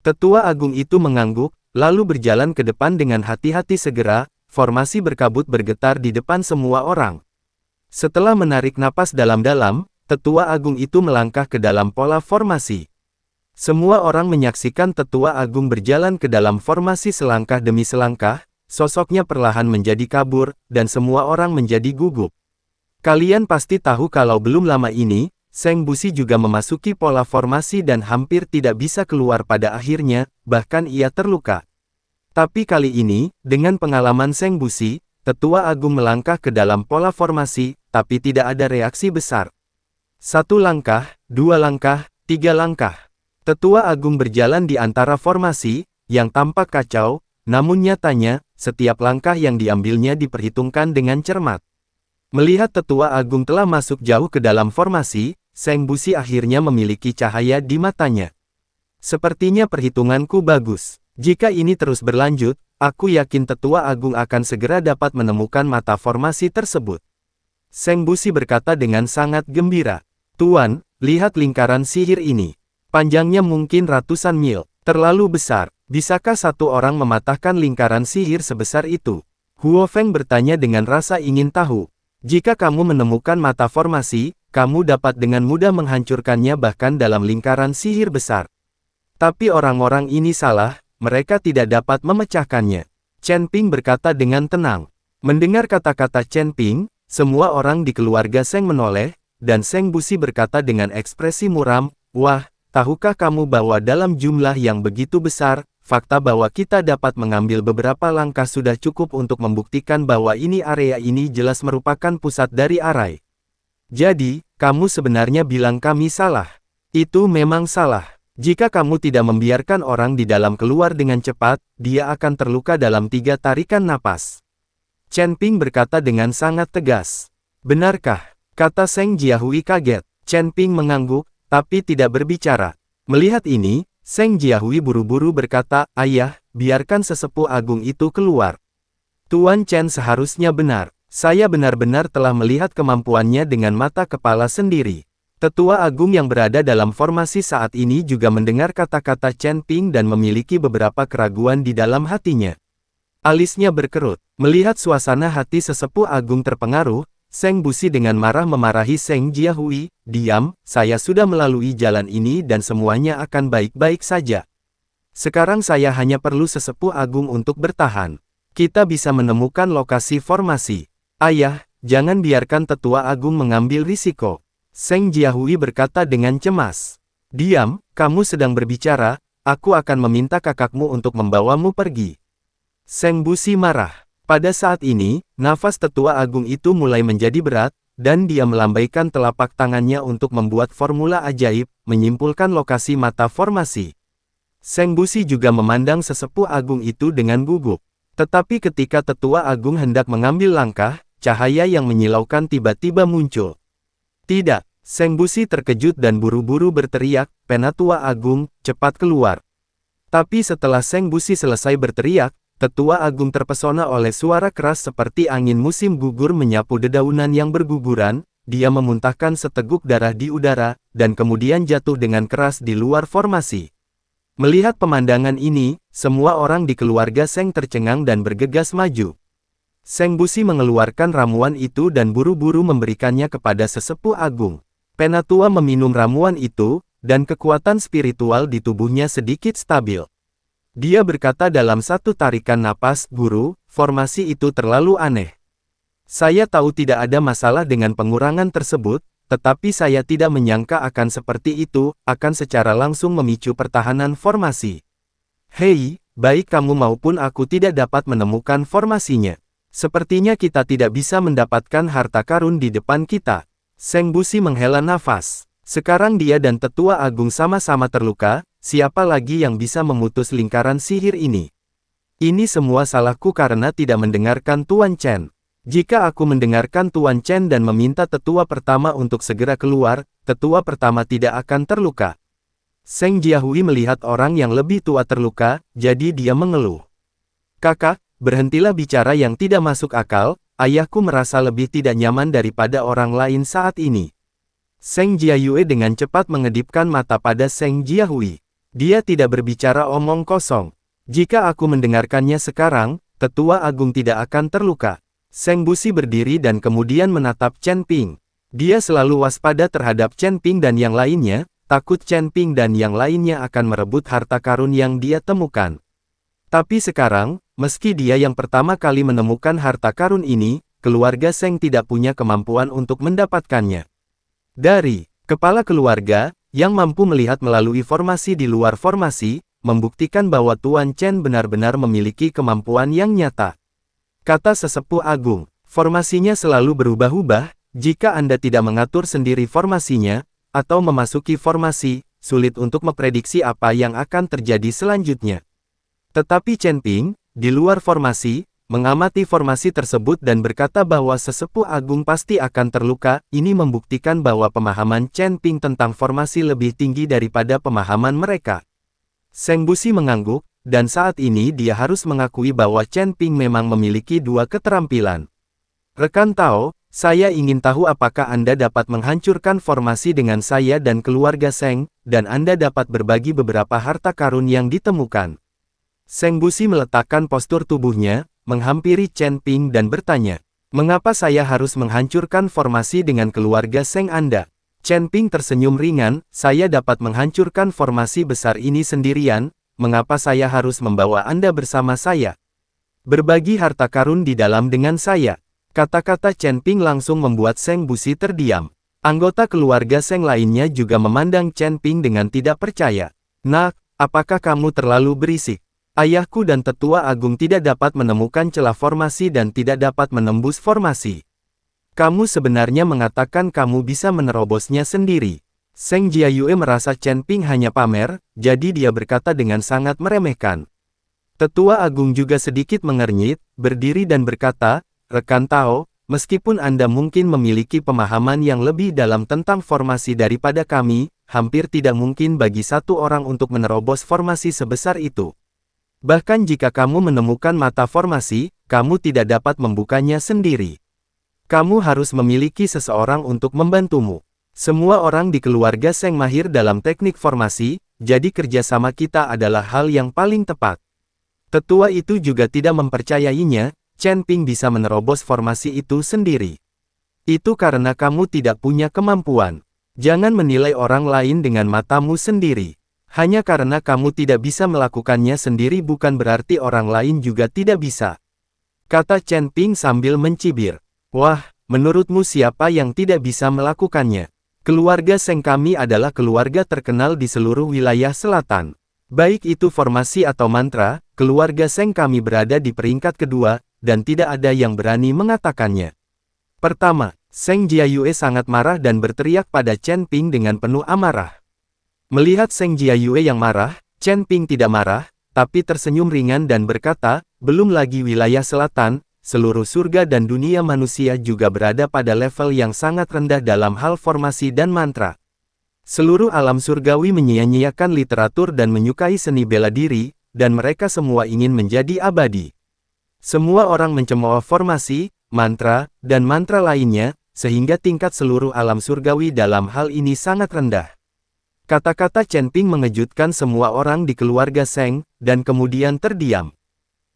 Tetua Agung itu mengangguk, lalu berjalan ke depan dengan hati-hati. Segera, formasi berkabut bergetar di depan semua orang. Setelah menarik napas dalam-dalam, Tetua Agung itu melangkah ke dalam pola formasi. Semua orang menyaksikan Tetua Agung berjalan ke dalam formasi selangkah demi selangkah, sosoknya perlahan menjadi kabur, dan semua orang menjadi gugup. Kalian pasti tahu kalau belum lama ini, Seng Busi juga memasuki pola formasi dan hampir tidak bisa keluar pada akhirnya, bahkan ia terluka. Tapi kali ini, dengan pengalaman Seng Busi, Tetua Agung melangkah ke dalam pola formasi, tapi tidak ada reaksi besar. 1 langkah, 2 langkah, 3 langkah. Tetua Agung berjalan di antara formasi, yang tampak kacau, namun nyatanya, setiap langkah yang diambilnya diperhitungkan dengan cermat. Melihat Tetua Agung telah masuk jauh ke dalam formasi, Seng Busi akhirnya memiliki cahaya di matanya. Sepertinya perhitunganku bagus. Jika ini terus berlanjut, aku yakin Tetua Agung akan segera dapat menemukan mata formasi tersebut. Seng Busi berkata dengan sangat gembira. Tuan, lihat lingkaran sihir ini. Panjangnya mungkin ratusan mil. Terlalu besar. Bisakah satu orang mematahkan lingkaran sihir sebesar itu? Huo Feng bertanya dengan rasa ingin tahu. Jika kamu menemukan mata formasi, kamu dapat dengan mudah menghancurkannya bahkan dalam lingkaran sihir besar. Tapi orang-orang ini salah, mereka tidak dapat memecahkannya. Chen Ping berkata dengan tenang. Mendengar kata-kata Chen Ping, semua orang di keluarga Seng menoleh, dan Seng Busi berkata dengan ekspresi muram, wah, tahukah kamu bahwa dalam jumlah yang begitu besar, fakta bahwa kita dapat mengambil beberapa langkah sudah cukup untuk membuktikan bahwa area ini jelas merupakan pusat dari arai. Jadi, kamu sebenarnya bilang kami salah. Itu memang salah. Jika kamu tidak membiarkan orang di dalam keluar dengan cepat, dia akan terluka dalam 3 tarikan napas. Chen Ping berkata dengan sangat tegas. Benarkah? Kata Seng Jiahui kaget. Chen Ping mengangguk, tapi tidak berbicara. Melihat ini, Seng Jiahui buru-buru berkata, ayah, biarkan sesepuh agung itu keluar. Tuan Chen seharusnya benar. Saya benar-benar telah melihat kemampuannya dengan mata kepala sendiri. Tetua Agung yang berada dalam formasi saat ini juga mendengar kata-kata Chen Ping dan memiliki beberapa keraguan di dalam hatinya. Alisnya berkerut. Melihat suasana hati sesepuh agung terpengaruh, Seng Busi dengan marah memarahi Seng Jiahui, diam, saya sudah melalui jalan ini dan semuanya akan baik-baik saja. Sekarang saya hanya perlu sesepuh agung untuk bertahan. Kita bisa menemukan lokasi formasi. Ayah, jangan biarkan Tetua Agung mengambil risiko. Seng Jiahui berkata dengan cemas. Diam, kamu sedang berbicara, aku akan meminta kakakmu untuk membawamu pergi. Seng Busi marah. Pada saat ini, nafas Tetua Agung itu mulai menjadi berat, dan dia melambaikan telapak tangannya untuk membuat formula ajaib, menyimpulkan lokasi mata formasi. Seng Busi juga memandang sesepuh agung itu dengan gugup. Tetapi ketika Tetua Agung hendak mengambil langkah, cahaya yang menyilaukan tiba-tiba muncul. Tidak, Seng Busi terkejut dan buru-buru berteriak, Penatua Agung, cepat keluar. Tapi setelah Seng Busi selesai berteriak, Tetua Agung terpesona oleh suara keras seperti angin musim gugur menyapu dedaunan yang berguguran, dia memuntahkan seteguk darah di udara, dan kemudian jatuh dengan keras di luar formasi. Melihat pemandangan ini, semua orang di keluarga Seng tercengang dan bergegas maju. Seng Busi mengeluarkan ramuan itu dan buru-buru memberikannya kepada sesepuh agung. Penatua meminum ramuan itu, dan kekuatan spiritual di tubuhnya sedikit stabil. Dia berkata dalam satu tarikan napas, Guru, formasi itu terlalu aneh. Saya tahu tidak ada masalah dengan pengurangan tersebut, tetapi saya tidak menyangka akan seperti itu, akan secara langsung memicu pertahanan formasi. Hei, baik kamu maupun aku tidak dapat menemukan formasinya. Sepertinya kita tidak bisa mendapatkan harta karun di depan kita. Seng Busi menghela nafas. Sekarang dia dan Tetua Agung sama-sama terluka, siapa lagi yang bisa memutus lingkaran sihir ini? Ini semua salahku karena tidak mendengarkan Tuan Chen. Jika aku mendengarkan Tuan Chen dan meminta tetua pertama untuk segera keluar, tetua pertama tidak akan terluka. Seng Jiahui melihat orang yang lebih tua terluka, jadi dia mengeluh. Kakak, berhentilah bicara yang tidak masuk akal, ayahku merasa lebih tidak nyaman daripada orang lain saat ini. Seng Jiahui dengan cepat mengedipkan mata pada Seng Jiahui. Dia tidak berbicara omong kosong. Jika aku mendengarkannya sekarang, Tetua Agung tidak akan terluka. Seng Busi berdiri dan kemudian menatap Chen Ping. Dia selalu waspada terhadap Chen Ping dan yang lainnya, takut Chen Ping dan yang lainnya akan merebut harta karun yang dia temukan. Tapi sekarang, meski dia yang pertama kali menemukan harta karun ini, keluarga Seng tidak punya kemampuan untuk mendapatkannya. Dari kepala keluarga, yang mampu melihat melalui formasi di luar formasi, membuktikan bahwa Tuan Chen benar-benar memiliki kemampuan yang nyata. Kata sesepuh agung, formasinya selalu berubah-ubah, jika Anda tidak mengatur sendiri formasinya, atau memasuki formasi, sulit untuk memprediksi apa yang akan terjadi selanjutnya. Tetapi Chen Ping, di luar formasi, mengamati formasi tersebut dan berkata bahwa sesepuh agung pasti akan terluka. Ini membuktikan bahwa pemahaman Chen Ping tentang formasi lebih tinggi daripada pemahaman mereka. Seng Busi mengangguk, dan saat ini dia harus mengakui bahwa Chen Ping memang memiliki dua keterampilan. Rekan Tao, saya ingin tahu apakah Anda dapat menghancurkan formasi dengan saya dan keluarga Seng, dan Anda dapat berbagi beberapa harta karun yang ditemukan. Seng Busi meletakkan postur tubuhnya, menghampiri Chen Ping dan bertanya, "Mengapa saya harus menghancurkan formasi dengan keluarga Seng Anda?" Chen Ping tersenyum ringan, "Saya dapat menghancurkan formasi besar ini sendirian, mengapa saya harus membawa Anda bersama saya? Berbagi harta karun di dalam dengan saya." Kata-kata Chen Ping langsung membuat Seng Busi terdiam. Anggota keluarga Seng lainnya juga memandang Chen Ping dengan tidak percaya. "Nak, apakah kamu terlalu berisik? Ayahku dan Tetua Agung tidak dapat menemukan celah formasi dan tidak dapat menembus formasi. Kamu sebenarnya mengatakan kamu bisa menerobosnya sendiri." Seng Jiayue merasa Chen Ping hanya pamer, jadi dia berkata dengan sangat meremehkan. Tetua Agung juga sedikit mengernyit, berdiri dan berkata, "Rekan Tao, meskipun Anda mungkin memiliki pemahaman yang lebih dalam tentang formasi daripada kami, hampir tidak mungkin bagi satu orang untuk menerobos formasi sebesar itu. Bahkan jika kamu menemukan mata formasi, kamu tidak dapat membukanya sendiri. Kamu harus memiliki seseorang untuk membantumu. Semua orang di keluarga Seng mahir dalam teknik formasi, jadi kerjasama kita adalah hal yang paling tepat." Tetua itu juga tidak mempercayainya, Chen Ping bisa menerobos formasi itu sendiri. "Itu karena kamu tidak punya kemampuan. Jangan menilai orang lain dengan matamu sendiri. Hanya karena kamu tidak bisa melakukannya sendiri bukan berarti orang lain juga tidak bisa," kata Chen Ping sambil mencibir. "Wah, menurutmu siapa yang tidak bisa melakukannya? Keluarga Seng kami adalah keluarga terkenal di seluruh wilayah selatan. Baik itu formasi atau mantra, keluarga Seng kami berada di peringkat kedua, dan tidak ada yang berani mengatakannya." Pertama, Seng Jiayue sangat marah dan berteriak pada Chen Ping dengan penuh amarah. Melihat Seng Jiayue yang marah, Chen Ping tidak marah, tapi tersenyum ringan dan berkata, "Belum lagi wilayah selatan, seluruh surga dan dunia manusia juga berada pada level yang sangat rendah dalam hal formasi dan mantra. Seluruh alam surgawi menyia-nyiakan literatur dan menyukai seni bela diri, dan mereka semua ingin menjadi abadi. Semua orang mencemooh formasi, mantra, dan mantra lainnya, sehingga tingkat seluruh alam surgawi dalam hal ini sangat rendah." Kata-kata Chen Ping mengejutkan semua orang di keluarga Seng, dan kemudian terdiam.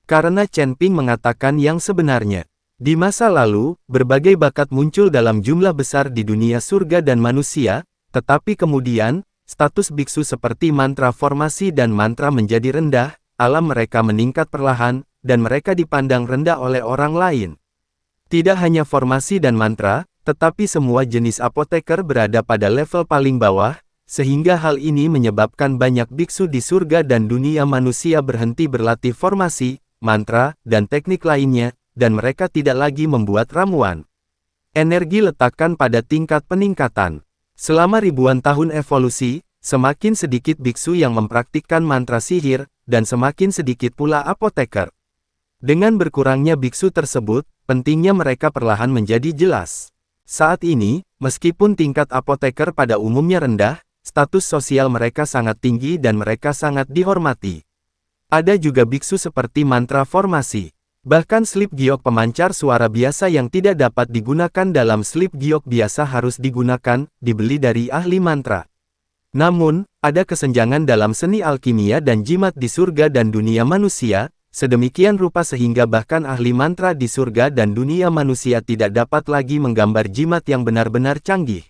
Karena Chen Ping mengatakan yang sebenarnya. Di masa lalu, berbagai bakat muncul dalam jumlah besar di dunia surga dan manusia, tetapi kemudian, status biksu seperti mantra formasi dan mantra menjadi rendah, alam mereka meningkat perlahan, dan mereka dipandang rendah oleh orang lain. Tidak hanya formasi dan mantra, tetapi semua jenis apoteker berada pada level paling bawah, sehingga hal ini menyebabkan banyak biksu di surga dan dunia manusia berhenti berlatih formasi, mantra, dan teknik lainnya, dan mereka tidak lagi membuat ramuan. Energi letakkan pada tingkat peningkatan. Selama ribuan tahun evolusi, semakin sedikit biksu yang mempraktikkan mantra sihir, dan semakin sedikit pula apoteker. Dengan berkurangnya biksu tersebut, pentingnya mereka perlahan menjadi jelas. Saat ini, meskipun tingkat apoteker pada umumnya rendah, status sosial mereka sangat tinggi dan mereka sangat dihormati. Ada juga biksu seperti mantra formasi. Bahkan slip giok pemancar suara biasa yang tidak dapat digunakan dalam slip giok biasa harus digunakan, dibeli dari ahli mantra. Namun, ada kesenjangan dalam seni alkimia dan jimat di surga dan dunia manusia, sedemikian rupa sehingga bahkan ahli mantra di surga dan dunia manusia tidak dapat lagi menggambar jimat yang benar-benar canggih.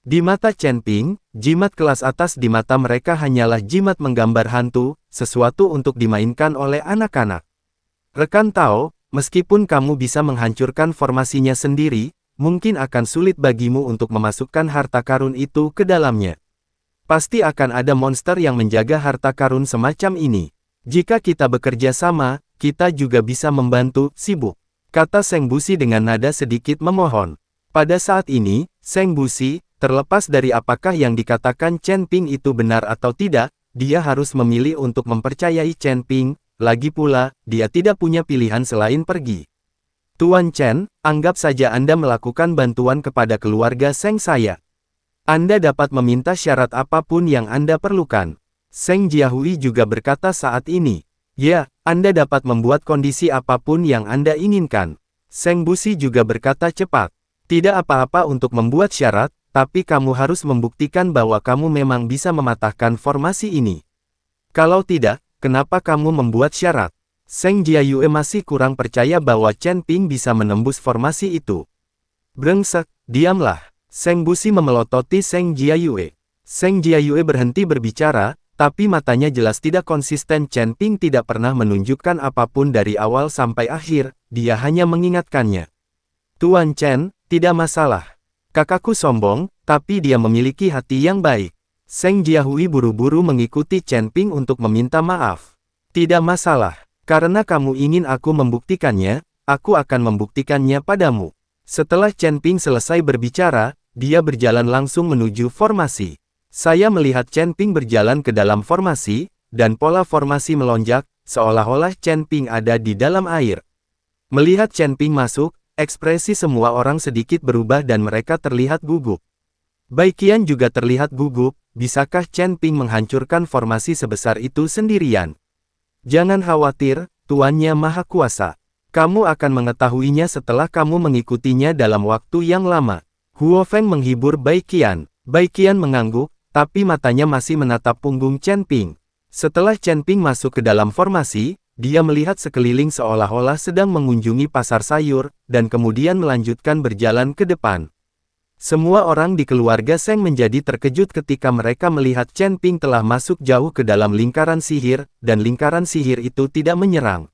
Di mata Chen Ping, jimat kelas atas di mata mereka hanyalah jimat menggambar hantu, sesuatu untuk dimainkan oleh anak-anak. Rekan Tao, meskipun kamu bisa menghancurkan formasinya sendiri, mungkin akan sulit bagimu untuk memasukkan harta karun itu ke dalamnya. Pasti akan ada monster yang menjaga harta karun semacam ini. Jika kita bekerja sama, kita juga bisa membantu, sibuk. Kata Seng Busi dengan nada sedikit memohon. Pada saat ini, Seng Busi, terlepas dari apakah yang dikatakan Chen Ping itu benar atau tidak, dia harus memilih untuk mempercayai Chen Ping, lagi pula, dia tidak punya pilihan selain pergi. Tuan Chen, anggap saja Anda melakukan bantuan kepada keluarga Seng saya. Anda dapat meminta syarat apapun yang Anda perlukan. Seng Jiahui juga berkata saat ini. Ya, Anda dapat membuat kondisi apapun yang Anda inginkan. Seng Busi juga berkata cepat. Tidak apa-apa untuk membuat syarat, tapi kamu harus membuktikan bahwa kamu memang bisa mematahkan formasi ini. Kalau tidak, kenapa kamu membuat syarat? Seng Jiahui masih kurang percaya bahwa Chen Ping bisa menembus formasi itu. Brengsek, diamlah. Seng Busi memelototi Seng Jiahui. Seng Jiahui berhenti berbicara, tapi matanya jelas tidak konsisten. Chen Ping tidak pernah menunjukkan apapun dari awal sampai akhir, dia hanya mengingatkannya. Tuan Chen, tidak masalah. Kakakku sombong, tapi dia memiliki hati yang baik. Seng Jiahui buru-buru mengikuti Chen Ping untuk meminta maaf. Tidak masalah, karena kamu ingin aku membuktikannya, aku akan membuktikannya padamu. Setelah Chen Ping selesai berbicara, dia berjalan langsung menuju formasi. Saya melihat Chen Ping berjalan ke dalam formasi, dan pola formasi melonjak, seolah-olah Chen Ping ada di dalam air. Melihat Chen Ping masuk, ekspresi semua orang sedikit berubah dan mereka terlihat gugup. Baiqian juga terlihat gugup, bisakah Chen Ping menghancurkan formasi sebesar itu sendirian? Jangan khawatir, tuannya maha kuasa. Kamu akan mengetahuinya setelah kamu mengikutinya dalam waktu yang lama. Huo Feng menghibur Baiqian. Baiqian mengangguk, tapi matanya masih menatap punggung Chen Ping. Setelah Chen Ping masuk ke dalam formasi, dia melihat sekeliling seolah-olah sedang mengunjungi pasar sayur, dan kemudian melanjutkan berjalan ke depan. Semua orang di keluarga Seng menjadi terkejut ketika mereka melihat Chen Ping telah masuk jauh ke dalam lingkaran sihir, dan lingkaran sihir itu tidak menyerang.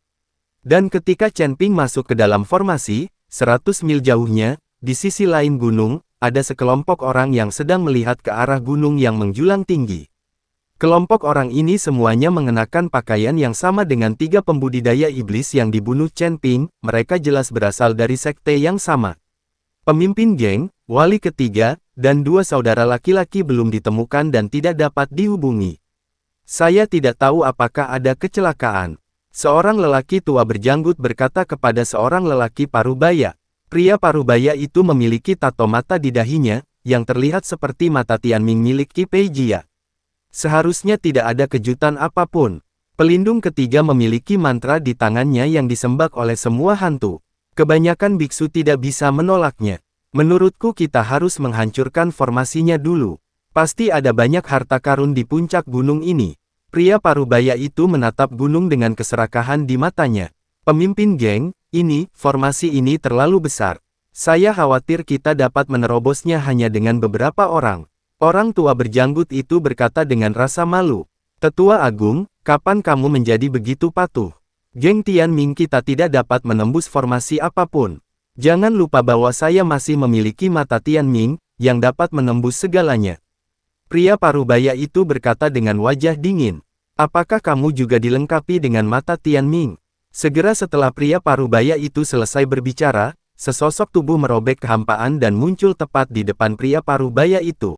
Dan ketika Chen Ping masuk ke dalam formasi, 100 mil jauhnya, di sisi lain gunung, ada sekelompok orang yang sedang melihat ke arah gunung yang menjulang tinggi. Kelompok orang ini semuanya mengenakan pakaian yang sama dengan 3 pembudidaya iblis yang dibunuh Chen Ping, mereka jelas berasal dari sekte yang sama. Pemimpin geng, wali ketiga, dan 2 saudara laki-laki belum ditemukan dan tidak dapat dihubungi. Saya tidak tahu apakah ada kecelakaan. Seorang lelaki tua berjanggut berkata kepada seorang lelaki parubaya. Pria parubaya itu memiliki tato mata di dahinya, yang terlihat seperti mata Tianming milik Qi Peijia. Seharusnya tidak ada kejutan apapun. Pelindung ketiga memiliki mantra di tangannya yang disembah oleh semua hantu. Kebanyakan biksu tidak bisa menolaknya. Menurutku kita harus menghancurkan formasinya dulu. Pasti ada banyak harta karun di puncak gunung ini. Pria parubaya itu menatap gunung dengan keserakahan di matanya. Pemimpin geng, formasi ini terlalu besar. Saya khawatir kita dapat menerobosnya hanya dengan beberapa orang. Orang tua berjanggut itu berkata dengan rasa malu. Tetua Agung, kapan kamu menjadi begitu patuh? Geng Tianming kita tidak dapat menembus formasi apapun. Jangan lupa bahwa saya masih memiliki mata Tianming, yang dapat menembus segalanya. Pria parubaya itu berkata dengan wajah dingin. Apakah kamu juga dilengkapi dengan mata Tianming? Segera setelah pria parubaya itu selesai berbicara, sesosok tubuh merobek kehampaan dan muncul tepat di depan pria parubaya itu.